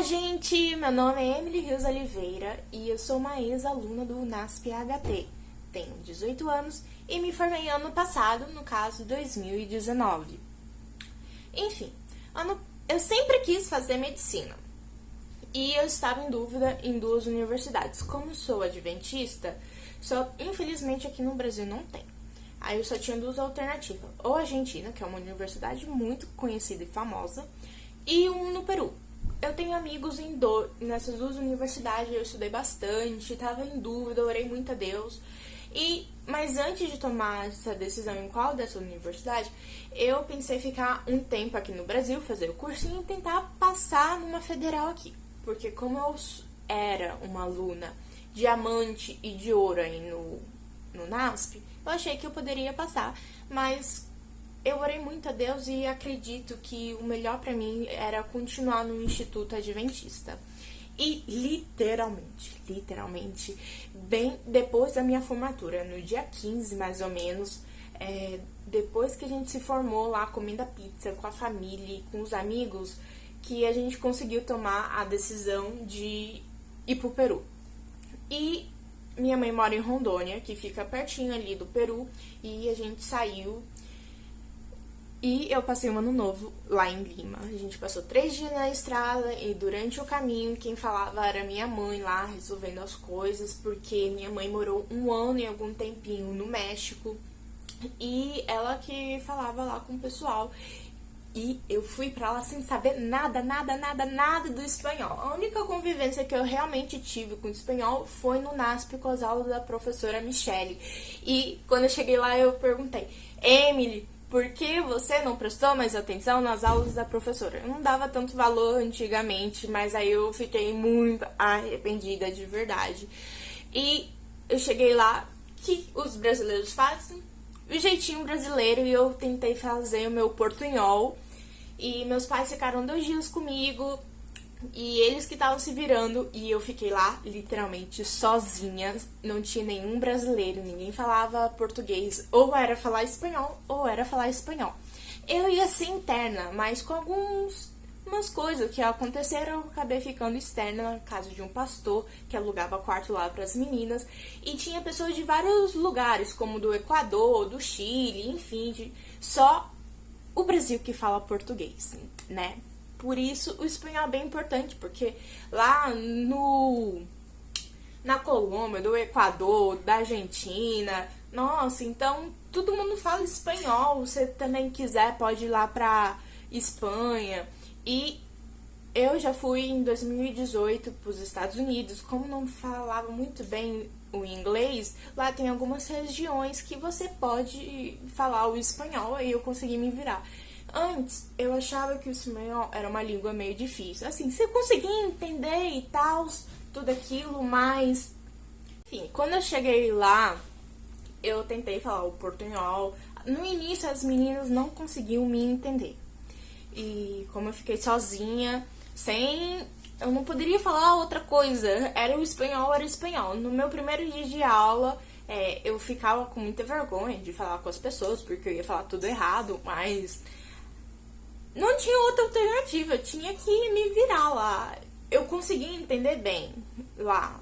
gente! Meu nome é Emily Rios Oliveira e eu sou uma ex-aluna do UNASP-HT. Tenho 18 anos e me formei ano passado, no caso 2019. Enfim, eu sempre quis fazer medicina e eu estava em dúvida em duas universidades. Como sou adventista, infelizmente aqui no Brasil não tem. Aí eu só tinha duas alternativas, ou a Argentina, que é uma universidade muito conhecida e famosa, e um no Peru. Eu tenho amigos nessas duas universidades, eu estudei bastante, estava em dúvida, orei muito a Deus. Mas antes de tomar essa decisão em qual dessa universidade, eu pensei em ficar um tempo aqui no Brasil, fazer o cursinho e tentar passar numa federal aqui. Porque como eu era uma aluna diamante e de ouro aí no NASP, eu achei que eu poderia passar, mas eu orei muito a Deus e acredito que o melhor pra mim era continuar no Instituto Adventista. E literalmente, bem depois da minha formatura, no dia 15 mais ou menos, depois que a gente se formou lá comendo pizza com a família e com os amigos, que a gente conseguiu tomar a decisão de ir pro Peru. E minha mãe mora em Rondônia, que fica pertinho ali do Peru, e a gente saiu. E eu passei um ano novo lá em Lima. A gente passou 3 dias na estrada e durante o caminho quem falava era minha mãe lá resolvendo as coisas, porque minha mãe morou 1 ano e algum tempinho no México e ela que falava lá com o pessoal. E eu fui pra lá sem saber nada do espanhol. A única convivência que eu realmente tive com o espanhol foi no NASP com as aulas da professora Michele. E quando eu cheguei lá eu perguntei, Emily, por que você não prestou mais atenção nas aulas da professora? Eu não dava tanto valor antigamente, mas aí eu fiquei muito arrependida de verdade. E eu cheguei lá, que os brasileiros fazem? O jeitinho brasileiro, e eu tentei fazer o meu portunhol. E meus pais ficaram 2 dias comigo, e eles que estavam se virando, e eu fiquei lá literalmente sozinha, não tinha nenhum brasileiro, ninguém falava português, ou era falar espanhol, ou era falar espanhol. Eu ia ser interna, mas com umas coisas que aconteceram, eu acabei ficando externa na casa de um pastor que alugava quarto lá para as meninas, e tinha pessoas de vários lugares, como do Equador, do Chile, enfim, só o Brasil que fala português, né? Por isso, o espanhol é bem importante, porque lá na Colômbia, do Equador, da Argentina, nossa, então todo mundo fala espanhol. Se você também quiser, pode ir lá pra Espanha. E eu já fui em 2018 pros Estados Unidos. Como não falava muito bem o inglês, lá tem algumas regiões que você pode falar o espanhol e eu consegui me virar. Antes, eu achava que o espanhol era uma língua meio difícil. Assim, você conseguia entender e tal, tudo aquilo, mas... Enfim, quando eu cheguei lá, eu tentei falar o portunhol. No início, as meninas não conseguiam me entender. E como eu fiquei sozinha, eu não poderia falar outra coisa. Era espanhol. No meu primeiro dia de aula, eu ficava com muita vergonha de falar com as pessoas, porque eu ia falar tudo errado, mas... não tinha outra alternativa, eu tinha que me virar lá. Eu conseguia entender bem lá.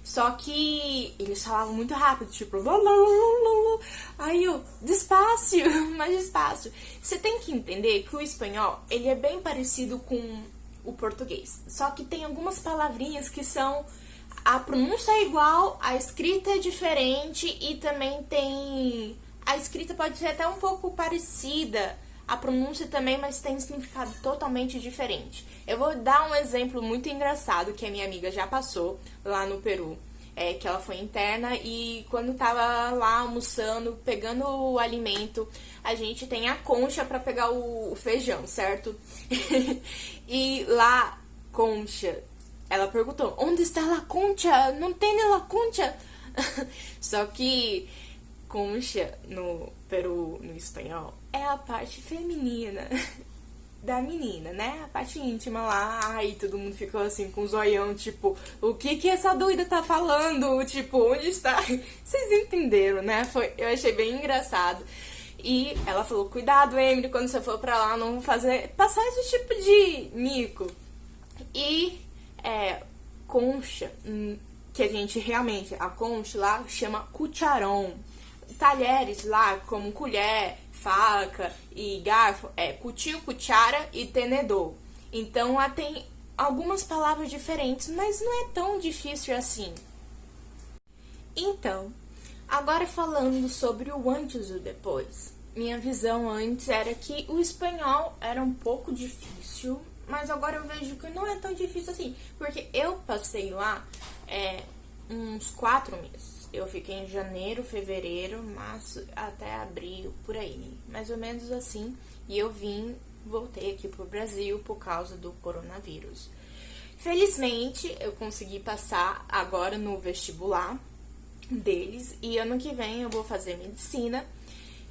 Só que eles falavam muito rápido, tipo... Aí eu, despacio, mais despacio. Você tem que entender que o espanhol, ele é bem parecido com o português. Só que tem algumas palavrinhas que são... a pronúncia é igual, a escrita é diferente e também tem... a escrita pode ser até um pouco parecida... a pronúncia também, mas tem um significado totalmente diferente. Eu vou dar um exemplo muito engraçado que a minha amiga já passou lá no Peru. Que ela foi interna e quando tava lá almoçando, pegando o alimento, a gente tem a concha pra pegar o feijão, certo? E lá, concha, ela perguntou, onde está a concha? Não tem a concha? Só que... concha no Peru, no espanhol, é a parte feminina da menina, né? A parte íntima lá. Ai, todo mundo ficou assim com o zoião, tipo, o que essa doida tá falando? Tipo, onde está? Vocês entenderam, né? Eu achei bem engraçado. E ela falou, cuidado, Emily, quando você for pra lá, não passar esse tipo de mico. E concha, que a gente realmente, a concha lá chama cucharão. Talheres lá, como colher, faca e garfo, cuchillo, cuchara e tenedor. Então lá tem algumas palavras diferentes, mas não é tão difícil assim. Então, agora falando sobre o antes e o depois. Minha visão antes era que o espanhol era um pouco difícil, mas agora eu vejo que não é tão difícil assim, porque eu passei lá uns 4 meses. Eu fiquei em janeiro, fevereiro, março, até abril, por aí, mais ou menos assim. E eu voltei aqui pro Brasil por causa do coronavírus. Felizmente, eu consegui passar agora no vestibular deles e ano que vem eu vou fazer medicina.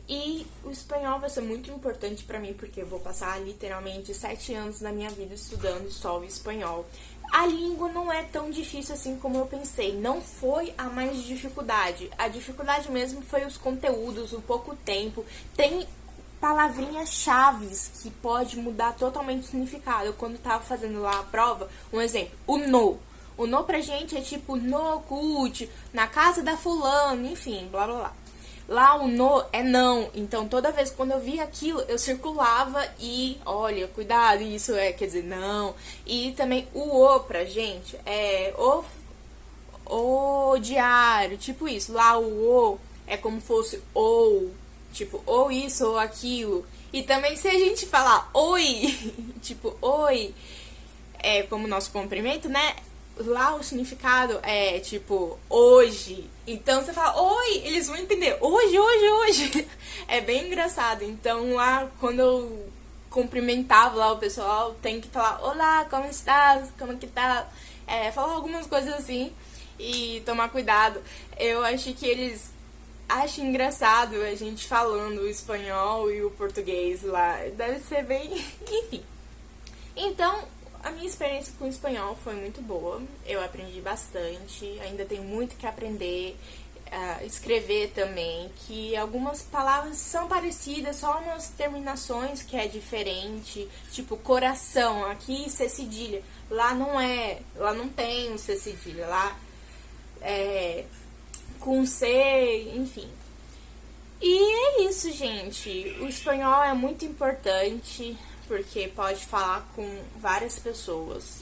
E o espanhol vai ser muito importante pra mim, porque eu vou passar literalmente 7 anos da minha vida estudando só o espanhol. A língua não é tão difícil assim como eu pensei. Não foi a mais dificuldade. A dificuldade mesmo foi os conteúdos, o pouco tempo. Tem palavrinhas chaves que pode mudar totalmente o significado. Eu, quando tava fazendo lá a prova, um exemplo, o no. O no pra gente é tipo no cut, na casa da fulano, enfim, blá blá blá. Lá o no é não, então toda vez quando eu via aquilo, eu circulava e, olha, cuidado, isso quer dizer não. E também o pra gente é o diário, tipo isso. Lá o é como fosse ou, tipo, ou isso ou aquilo. E também se a gente falar oi, tipo, oi, é como nosso cumprimento, né? Lá o significado é tipo hoje. Então você fala oi, eles vão entender. Hoje. É bem engraçado. Então lá quando eu cumprimentava lá o pessoal, tem que falar olá, como estás? Como que tá? Falar algumas coisas assim e tomar cuidado. Eu acho que eles acham engraçado a gente falando o espanhol e o português lá. Deve ser bem. Enfim. Então, a minha experiência com o espanhol foi muito boa, eu aprendi bastante, ainda tenho muito que aprender, escrever também, que algumas palavras são parecidas, só umas terminações que é diferente, tipo coração, aqui C cedilha, lá não tem um C cedilha, lá é com C, enfim. E é isso, gente, o espanhol é muito importante, porque pode falar com várias pessoas.